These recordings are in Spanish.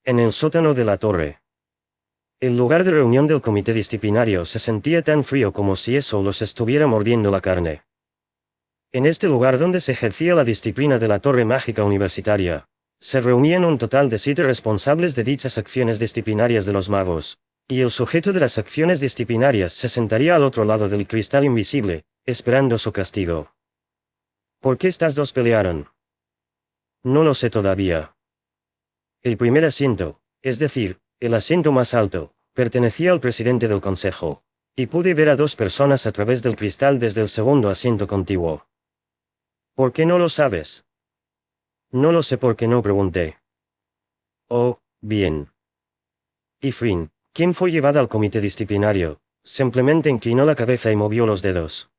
En el sótano de la torre. El lugar de reunión del comité disciplinario se sentía tan frío como si eso los estuviera mordiendo la carne. En este lugar donde se ejercía la disciplina de la torre mágica universitaria, se reunían un total de 7 responsables de dichas acciones disciplinarias de los magos, y el sujeto de las acciones disciplinarias se sentaría al otro lado del cristal invisible, esperando su castigo. ¿Por qué estas dos pelearon? No lo sé todavía. El primer asiento, es decir, el asiento más alto, pertenecía al presidente del consejo, y pude ver a 2 personas a través del cristal desde el segundo asiento contiguo. ¿Por qué no lo sabes? No lo sé porque no pregunté. Oh, bien. Ifrin, quien fue llevada al comité disciplinario, simplemente inclinó la cabeza y movió los dedos.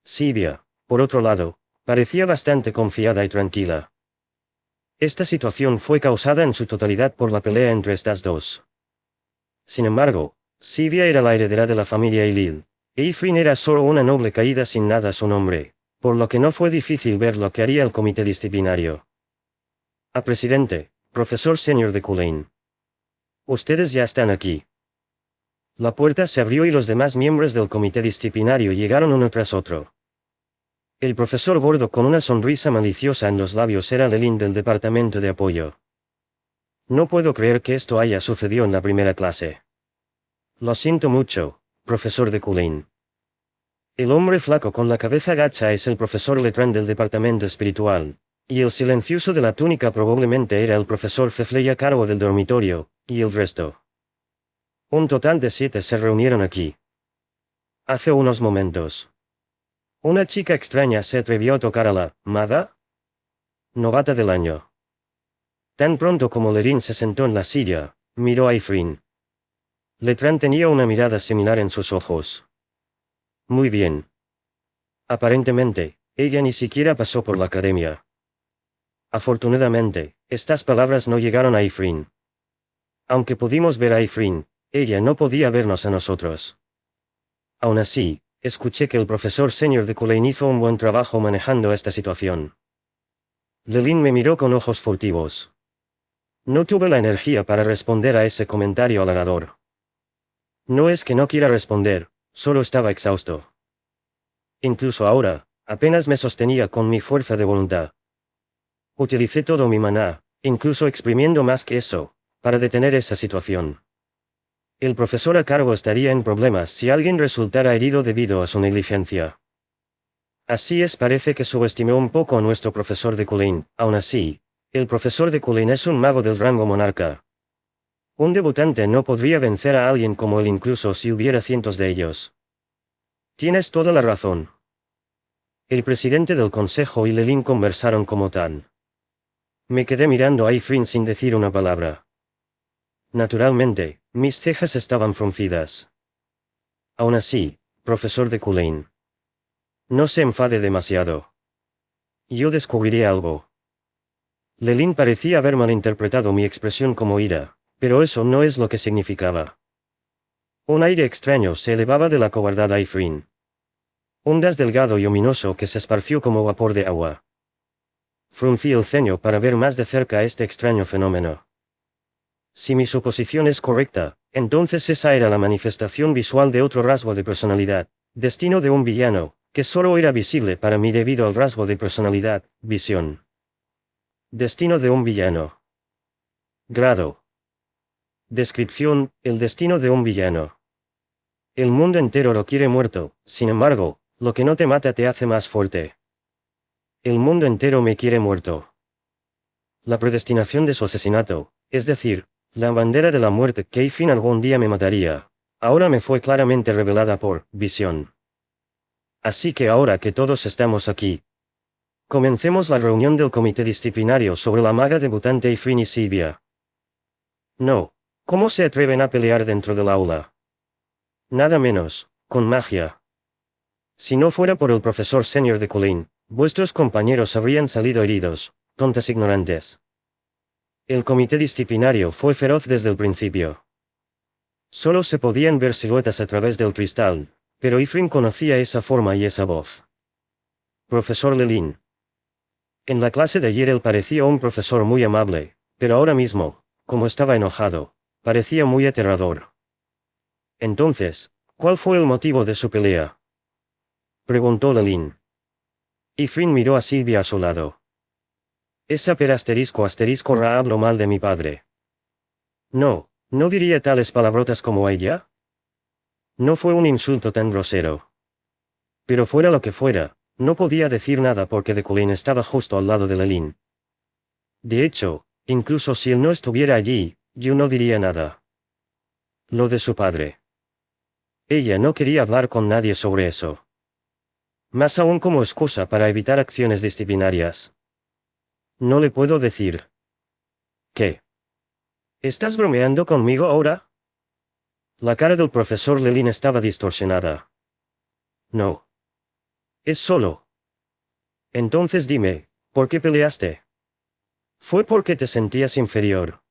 Sibia, por otro lado, parecía bastante confiada y tranquila. Esta situación fue causada en su totalidad por la pelea entre estas dos. Sin embargo, Sibia era la heredera de la familia Elil, e Ifrin era solo una noble caída sin nada a su nombre, por lo que no fue difícil ver lo que haría el comité disciplinario. A presidente, profesor senior de Culane. Ustedes ya están aquí. La puerta se abrió y los demás miembros del comité disciplinario llegaron uno tras otro. El profesor gordo con una sonrisa maliciosa en los labios era Lelin del departamento de apoyo. No puedo creer que esto haya sucedido en la primera clase. Lo siento mucho, profesor de Culane. El hombre flaco con la cabeza gacha es el profesor Letrán del departamento espiritual, y el silencioso de la túnica probablemente era el profesor Fefley a cargo del dormitorio, y el resto. Un total de 7 se reunieron aquí. Hace unos momentos. Una chica extraña se atrevió a tocar a la Mada, novata del año. Tan pronto como Lerin se sentó en la silla, miró a Ifrin. Letrán tenía una mirada similar en sus ojos. Muy bien. Aparentemente, ella ni siquiera pasó por la academia. Afortunadamente, estas palabras no llegaron a Ifrin. Aunque pudimos ver a Ifrin, ella no podía vernos a nosotros. Aún así, escuché que el profesor senior de Culane hizo un buen trabajo manejando esta situación. Lelin me miró con ojos furtivos. No tuve la energía para responder a ese comentario halagador. No es que no quiera responder, solo estaba exhausto. Incluso ahora, apenas me sostenía con mi fuerza de voluntad. Utilicé todo mi maná, incluso exprimiendo más que eso, para detener esa situación. El profesor a cargo estaría en problemas si alguien resultara herido debido a su negligencia. Así es, parece que subestimó un poco a nuestro profesor de Culane. Aún así, el profesor de Culane es un mago del rango monarca. Un debutante no podría vencer a alguien como él incluso si hubiera cientos de ellos. Tienes toda la razón. El presidente del consejo y Lelin conversaron como tal. Me quedé mirando a Ifrin sin decir una palabra. Naturalmente, mis cejas estaban fruncidas. Aún así, profesor de Culane. No se enfade demasiado. Yo descubriré algo. Lelin parecía haber malinterpretado mi expresión como ira, pero eso no es lo que significaba. Un aire extraño se elevaba de la cobardada Ifrin. Ondas delgado y ominoso que se esparció como vapor de agua. Fruncí el ceño para ver más de cerca este extraño fenómeno. Si mi suposición es correcta, entonces esa era la manifestación visual de otro rasgo de personalidad, destino de un villano, que solo era visible para mí debido al rasgo de personalidad, visión. Destino de un villano. Grado. Descripción, el destino de un villano. El mundo entero lo quiere muerto, sin embargo, lo que no te mata te hace más fuerte. El mundo entero me quiere muerto. La predestinación de su asesinato, es decir, la bandera de la muerte que Ifrin algún día me mataría, ahora me fue claramente revelada por visión. Así que ahora que todos estamos aquí, comencemos la reunión del comité disciplinario sobre la maga debutante Ifrin y Sibia. No, ¿cómo se atreven a pelear dentro del aula? Nada menos, con magia. Si no fuera por el profesor senior de Culane, vuestros compañeros habrían salido heridos, tontas ignorantes. El comité disciplinario fue feroz desde el principio. Solo se podían ver siluetas a través del cristal, pero Ifrin conocía esa forma y esa voz. Profesor Lelin. En la clase de ayer él parecía un profesor muy amable, pero ahora mismo, como estaba enojado, parecía muy aterrador. Entonces, ¿cuál fue el motivo de su pelea?, preguntó Lelin. Ifrin miró a Silvia a su lado. Esa per asterisco Ra habló mal de mi padre. No, no diría tales palabrotas como ella. No fue un insulto tan grosero. Pero fuera lo que fuera, no podía decir nada porque de Colin estaba justo al lado de Lelin. De hecho, incluso si él no estuviera allí, yo no diría nada. Lo de su padre. Ella no quería hablar con nadie sobre eso. Más aún como excusa para evitar acciones disciplinarias. No le puedo decir. ¿Qué? ¿Estás bromeando conmigo ahora? La cara del profesor Lelin estaba distorsionada. No. Es solo. Entonces dime, ¿por qué peleaste? Fue porque te sentías inferior.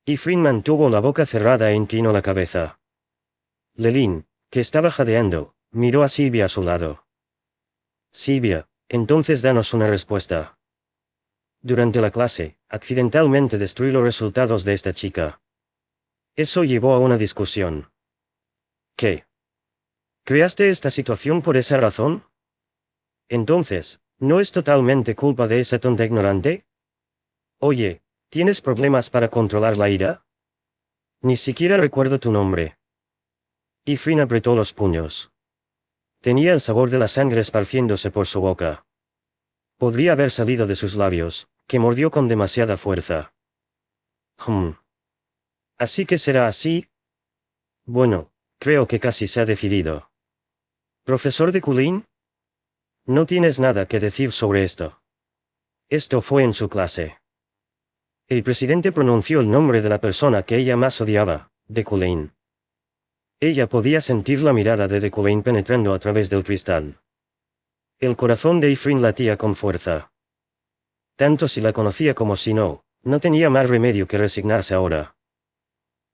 Ifrin mantuvo la boca cerrada e inclinó la cabeza. Lelin, que estaba jadeando, miró a Silvia a su lado. Silvia, entonces danos una respuesta. Durante la clase, accidentalmente destruí los resultados de esta chica. Eso llevó a una discusión. ¿Qué? ¿Creaste esta situación por esa razón? Entonces, ¿no es totalmente culpa de esa tonta ignorante? Oye, ¿tienes problemas para controlar la ira? Ni siquiera recuerdo tu nombre. Ifrin apretó los puños. Tenía el sabor de la sangre esparciéndose por su boca. Podría haber salido de sus labios, que mordió con demasiada fuerza. ¿Así que será así? Bueno, creo que casi se ha decidido. ¿Profesor de Colin? No tienes nada que decir sobre esto. Esto fue en su clase. El presidente pronunció el nombre de la persona que ella más odiaba, de Colin. Ella podía sentir la mirada de Colin penetrando a través del cristal. El corazón de Ifrin latía con fuerza. Tanto si la conocía como si no, no tenía más remedio que resignarse ahora.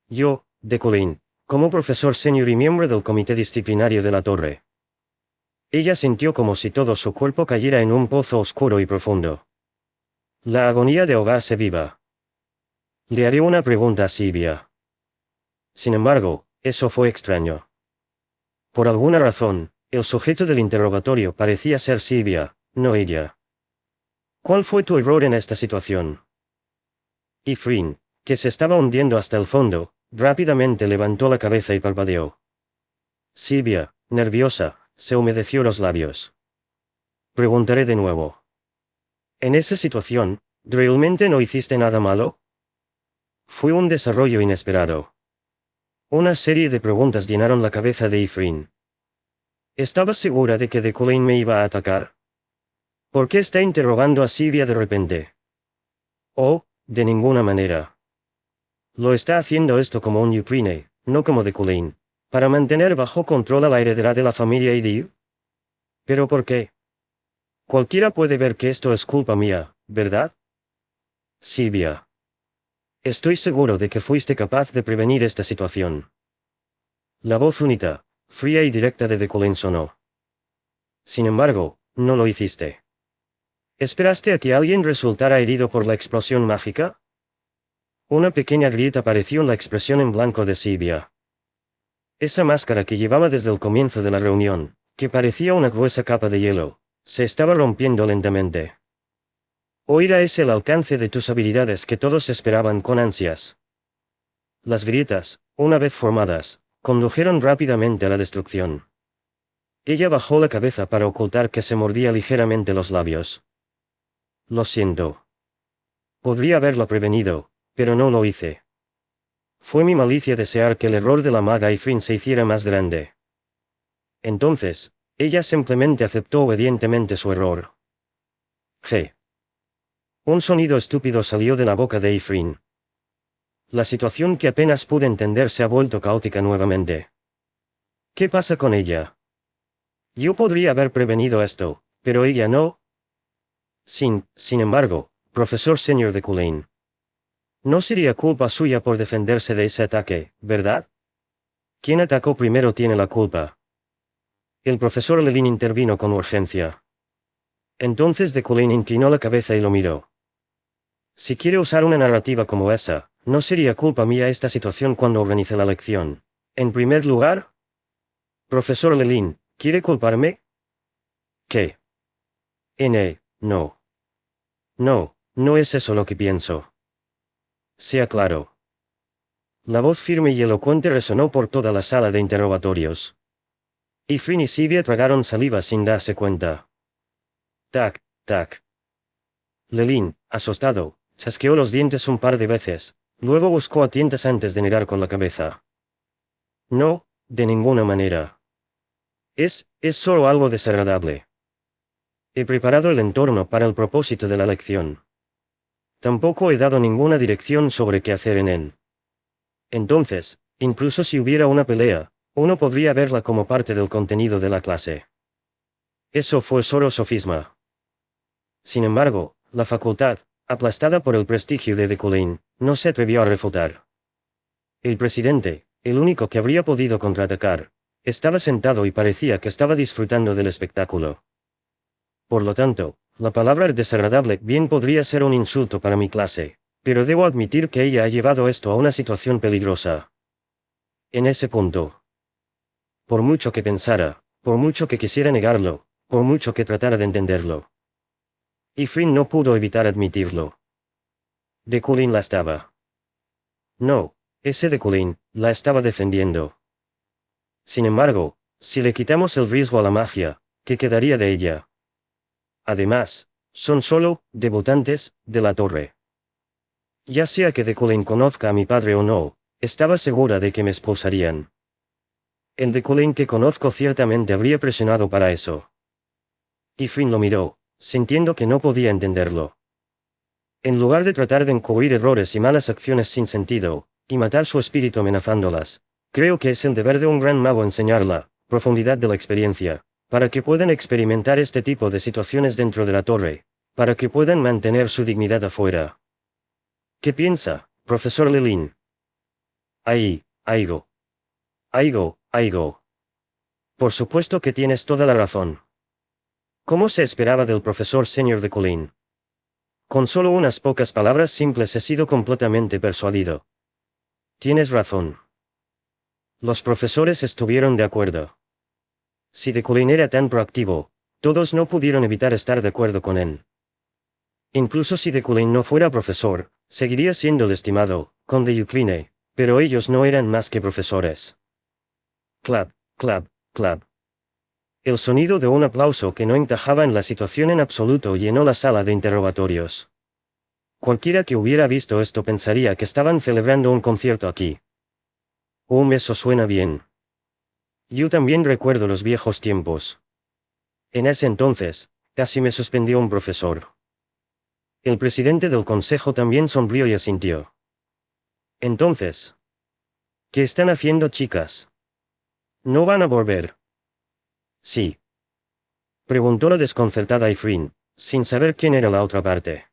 Yo, de Colin, como profesor senior y miembro del comité disciplinario de la torre. Ella sintió como si todo su cuerpo cayera en un pozo oscuro y profundo. La agonía de ahogarse viva. Le haré una pregunta a Silvia. Sin embargo, eso fue extraño. Por alguna razón, el sujeto del interrogatorio parecía ser Silvia, no ella. ¿Cuál fue tu error en esta situación? Ifrin, que se estaba hundiendo hasta el fondo, rápidamente levantó la cabeza y parpadeó. Silvia, nerviosa, se humedeció los labios. Preguntaré de nuevo. En esa situación, ¿realmente no hiciste nada malo? Fue un desarrollo inesperado. Una serie de preguntas llenaron la cabeza de Ifrin. ¿Estabas segura de que de Colin me iba a atacar? ¿Por qué está interrogando a Silvia de repente? Oh, de ninguna manera. Lo está haciendo esto como un Ukraine, no como de Colin, para mantener bajo control a la heredera de la familia Idiu. ¿Pero por qué? Cualquiera puede ver que esto es culpa mía, ¿verdad? Silvia. Estoy seguro de que fuiste capaz de prevenir esta situación. La voz única, fría y directa de Colin sonó. Sin embargo, no lo hiciste. ¿Esperaste a que alguien resultara herido por la explosión mágica? Una pequeña grieta apareció en la expresión en blanco de Silvia. Esa máscara que llevaba desde el comienzo de la reunión, que parecía una gruesa capa de hielo, se estaba rompiendo lentamente. Oira es el alcance de tus habilidades que todos esperaban con ansias. Las grietas, una vez formadas, condujeron rápidamente a la destrucción. Ella bajó la cabeza para ocultar que se mordía ligeramente los labios. Lo siento. Podría haberlo prevenido, pero no lo hice. Fue mi malicia desear que el error de la maga Ifrin se hiciera más grande. Entonces, ella simplemente aceptó obedientemente su error. G. Un sonido estúpido salió de la boca de Ifrin. La situación que apenas pude entender se ha vuelto caótica nuevamente. ¿Qué pasa con ella? Yo podría haber prevenido esto, pero ella no. Sin embargo, profesor senior de Colin. No sería culpa suya por defenderse de ese ataque, ¿verdad? Quien atacó primero tiene la culpa. El profesor Lelin intervino con urgencia. Entonces de Colin inclinó la cabeza y lo miró. Si quiere usar una narrativa como esa, no sería culpa mía esta situación cuando organicé la lección. En primer lugar, profesor Lelin, ¿quiere culparme? ¿Qué? No. No, no es eso lo que pienso. Sea claro. La voz firme y elocuente resonó por toda la sala de interrogatorios. Ifrin y Sivia tragaron saliva sin darse cuenta. Tac, tac. Lelin, asustado, chasqueó los dientes un par de veces, luego buscó a tientas antes de negar con la cabeza. No, de ninguna manera. Es solo algo desagradable. He preparado el entorno para el propósito de la lección. Tampoco he dado ninguna dirección sobre qué hacer en él. Entonces, incluso si hubiera una pelea, uno podría verla como parte del contenido de la clase. Eso fue solo sofisma. Sin embargo, la facultad, aplastada por el prestigio de Decoline, no se atrevió a refutar. El presidente, el único que habría podido contraatacar, estaba sentado y parecía que estaba disfrutando del espectáculo. Por lo tanto, la palabra desagradable bien podría ser un insulto para mi clase, pero debo admitir que ella ha llevado esto a una situación peligrosa. En ese punto. Por mucho que pensara, por mucho que quisiera negarlo, por mucho que tratara de entenderlo. Ifrin no pudo evitar admitirlo. Decoline la estaba. No, ese Decoline, la estaba defendiendo. Sin embargo, si le quitamos el riesgo a la magia, ¿qué quedaría de ella? Además, son solo debutantes de la torre. Ya sea que Decoline conozca a mi padre o no, estaba segura de que me expulsarían. El Decoline que conozco ciertamente habría presionado para eso. Ifrin lo miró, sintiendo que no podía entenderlo. En lugar de tratar de encubrir errores y malas acciones sin sentido, y matar su espíritu amenazándolas, creo que es el deber de un gran mago enseñar la profundidad de la experiencia, para que puedan experimentar este tipo de situaciones dentro de la torre, para que puedan mantener su dignidad afuera. ¿Qué piensa, profesor Lelin? Aigo. Por supuesto que tienes toda la razón. ¿Cómo se esperaba del profesor señor de Colin? Con solo unas pocas palabras simples he sido completamente persuadido. Tienes razón. Los profesores estuvieron de acuerdo. Si de Colin era tan proactivo, todos no pudieron evitar estar de acuerdo con él. Incluso si de Colin no fuera profesor, seguiría siendo el estimado conde Eucline, pero ellos no eran más que profesores. Clap, clap, clap. El sonido de un aplauso que no encajaba en la situación en absoluto llenó la sala de interrogatorios. Cualquiera que hubiera visto esto pensaría que estaban celebrando un concierto aquí. Eso suena bien. Yo también recuerdo los viejos tiempos. En ese entonces, casi me suspendió un profesor. El presidente del consejo también sonrió y asintió. Entonces, ¿qué están haciendo, chicas? ¿No van a volver? Sí. Preguntó la desconcertada Ifrin, sin saber quién era la otra parte.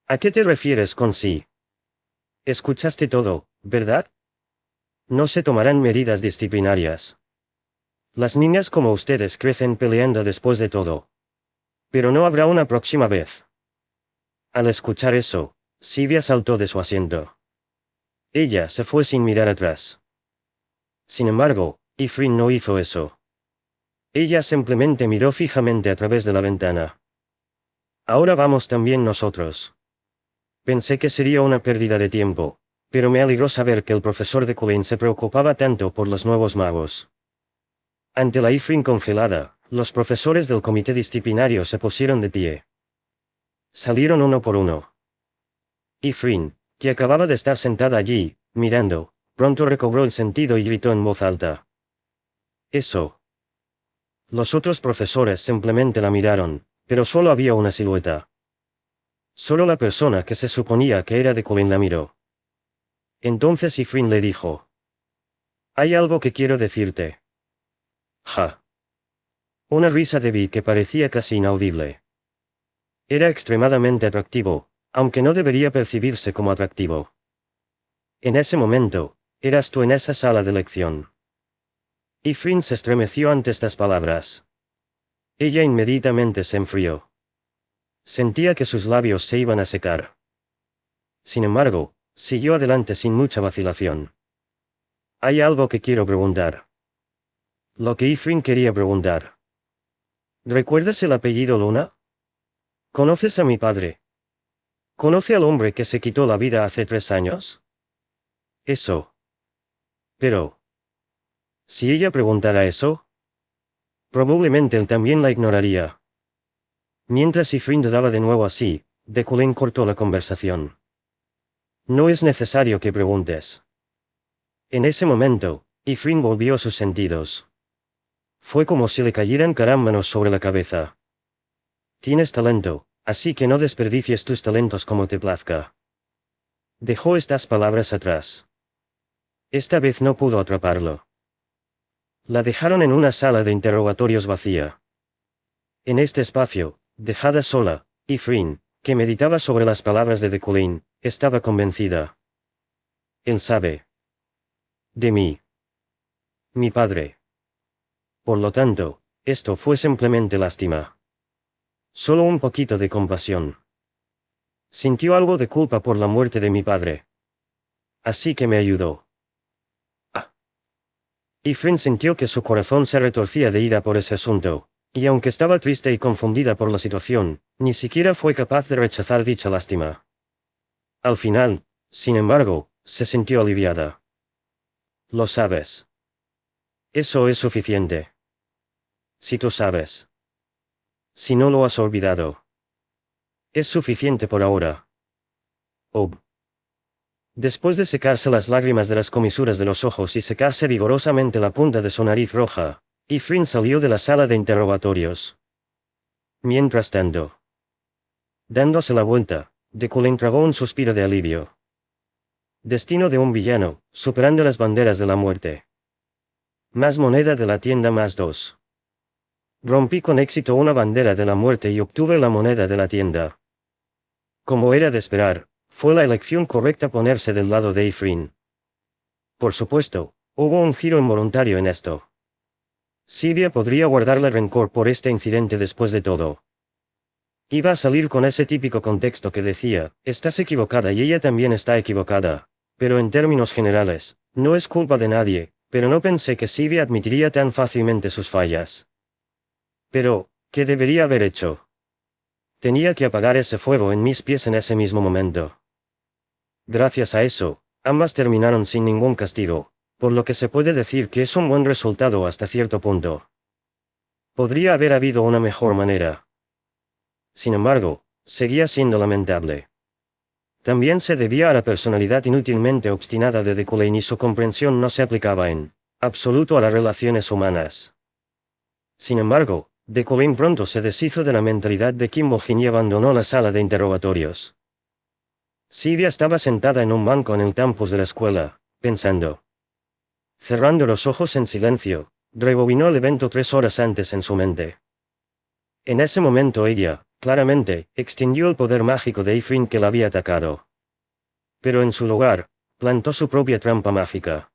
¿A qué te refieres con sí? Escuchaste todo, ¿verdad? No se tomarán medidas disciplinarias. Las niñas como ustedes crecen peleando después de todo. Pero no habrá una próxima vez. Al escuchar eso, Sivia saltó de su asiento. Ella se fue sin mirar atrás. Sin embargo, Ifrin no hizo eso. Ella simplemente miró fijamente a través de la ventana. Ahora vamos también nosotros. Pensé que sería una pérdida de tiempo, pero me alegró saber que el profesor de Colin se preocupaba tanto por los nuevos magos. Ante la Ifrin congelada, los profesores del comité disciplinario se pusieron de pie. Salieron uno por uno. Ifrin, que acababa de estar sentada allí, mirando, pronto recobró el sentido y gritó en voz alta. Eso. Los otros profesores simplemente la miraron, pero solo había una silueta. Solo la persona que se suponía que era de Colin la miró. Entonces Ifrin le dijo. Hay algo que quiero decirte. Ja. Una risa de Vi que parecía casi inaudible. Era extremadamente atractivo, aunque no debería percibirse como atractivo. En ese momento, eras tú en esa sala de lección. Ifrin se estremeció ante estas palabras. Ella inmediatamente se enfrió. Sentía que sus labios se iban a secar. Sin embargo, Siguió adelante sin mucha vacilación. Hay algo que quiero preguntar. Lo que Ifrin quería preguntar. ¿Recuerdas el apellido Luna? ¿Conoces a mi padre? ¿Conoce al hombre que se quitó la vida hace 3 años? Eso. Pero, si ella preguntara eso, probablemente él también la ignoraría. Mientras Ifrin dudaba de nuevo así, de Cullen cortó la conversación. No es necesario que preguntes. En ese momento, Ifrin volvió a sus sentidos. Fue como si le cayeran carámbanos sobre la cabeza. Tienes talento, así que no desperdicies tus talentos como te plazca. Dejó estas palabras atrás. Esta vez no pudo atraparlo. La dejaron en una sala de interrogatorios vacía. En este espacio, dejada sola, Ifrin, que meditaba sobre las palabras de Cullen, estaba convencida. Él sabe. De mí. Mi padre. Por lo tanto, esto fue simplemente lástima. Solo un poquito de compasión. Sintió algo de culpa por la muerte de mi padre. Así que me ayudó. Ifrin sintió que su corazón se retorcía de ira por ese asunto, y aunque estaba triste y confundida por la situación, ni siquiera fue capaz de rechazar dicha lástima. Al final, sin embargo, se sintió aliviada. Lo sabes. Eso es suficiente. Si tú sabes. Si no lo has olvidado. Es suficiente por ahora. Después de secarse las lágrimas de las comisuras de los ojos y secarse vigorosamente la punta de su nariz roja, Ifrin salió de la sala de interrogatorios. Mientras tanto, dándose la vuelta, Cullen tragó un suspiro de alivio. Destino de un villano, superando las banderas de la muerte. Más moneda de la tienda más 2. Rompí con éxito una bandera de la muerte y obtuve la moneda de la tienda. Como era de esperar, fue la elección correcta ponerse del lado de Ifrin. Por supuesto, hubo un giro involuntario en esto. Sylvia podría guardarle rencor por este incidente después de todo. Iba a salir con ese típico contexto que decía, estás equivocada y ella también está equivocada, pero en términos generales, no es culpa de nadie, pero no pensé que Sylvia admitiría tan fácilmente sus fallas. Pero, ¿qué debería haber hecho? Tenía que apagar ese fuego en mis pies en ese mismo momento. Gracias a eso, ambas terminaron sin ningún castigo, por lo que se puede decir que es un buen resultado hasta cierto punto. Podría haber habido una mejor manera. Sin embargo, seguía siendo lamentable. También se debía a la personalidad inútilmente obstinada de Cullen y su comprensión no se aplicaba en absoluto a las relaciones humanas. Sin embargo, Cullen pronto se deshizo de la mentalidad de Kimball y abandonó la sala de interrogatorios. Sylvia estaba sentada en un banco en el campus de la escuela, pensando. Cerrando los ojos en silencio, rebobinó el evento 3 horas antes en su mente. En ese momento ella, claramente, extinguió el poder mágico de Ifrin que la había atacado. Pero en su lugar, plantó su propia trampa mágica.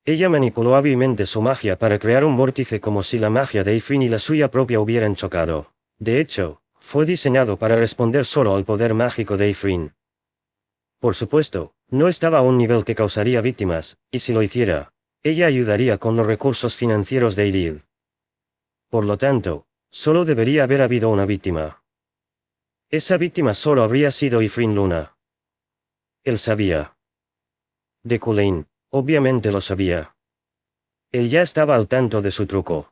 Ella manipuló hábilmente su magia para crear un vórtice como si la magia de Ifrin y la suya propia hubieran chocado. De hecho, fue diseñado para responder solo al poder mágico de Ifrin. Por supuesto, no estaba a un nivel que causaría víctimas, y si lo hiciera, ella ayudaría con los recursos financieros de Idil. Por lo tanto, solo debería haber habido una víctima. Esa víctima solo habría sido Ifrin Luna. Él sabía. Cullen, obviamente lo sabía. Él ya estaba al tanto de su truco.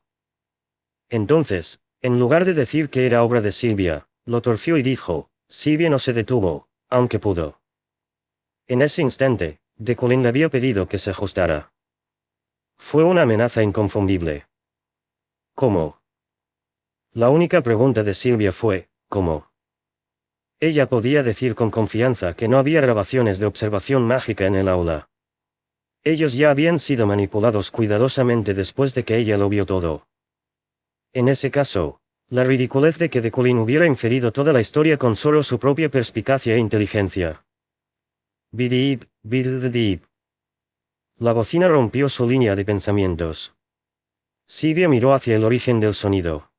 Entonces, en lugar de decir que era obra de Sylvia, lo torció y dijo, Sylvia no se detuvo, aunque pudo. En ese instante, Cullen le había pedido que se ajustara. Fue una amenaza inconfundible. ¿Cómo? La única pregunta de Sylvia fue, ¿cómo? Ella podía decir con confianza que no había grabaciones de observación mágica en el aula. Ellos ya habían sido manipulados cuidadosamente después de que ella lo vio todo. En ese caso, la ridiculez de que Cullen hubiera inferido toda la historia con solo su propia perspicacia e inteligencia. Bidip, bidip. La bocina rompió su línea de pensamientos. Sylvia miró hacia el origen del sonido.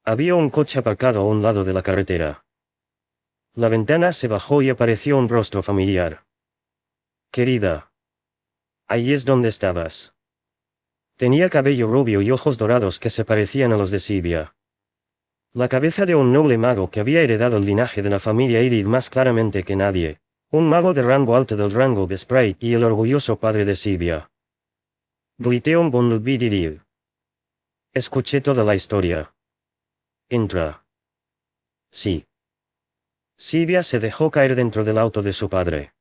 Había un coche aparcado a un lado de la carretera. La ventana se bajó y apareció un rostro familiar. Querida. Ahí es donde estabas. Tenía cabello rubio y ojos dorados que se parecían a los de Silvia. La cabeza de un noble mago que había heredado el linaje de la familia Irid más claramente que nadie. Un mago de rango alto del rango de Sprite y el orgulloso padre de Silvia. Gliteon Bonlubidiril. Escuché toda la historia. Entra. Sí. Silvia se dejó caer dentro del auto de su padre.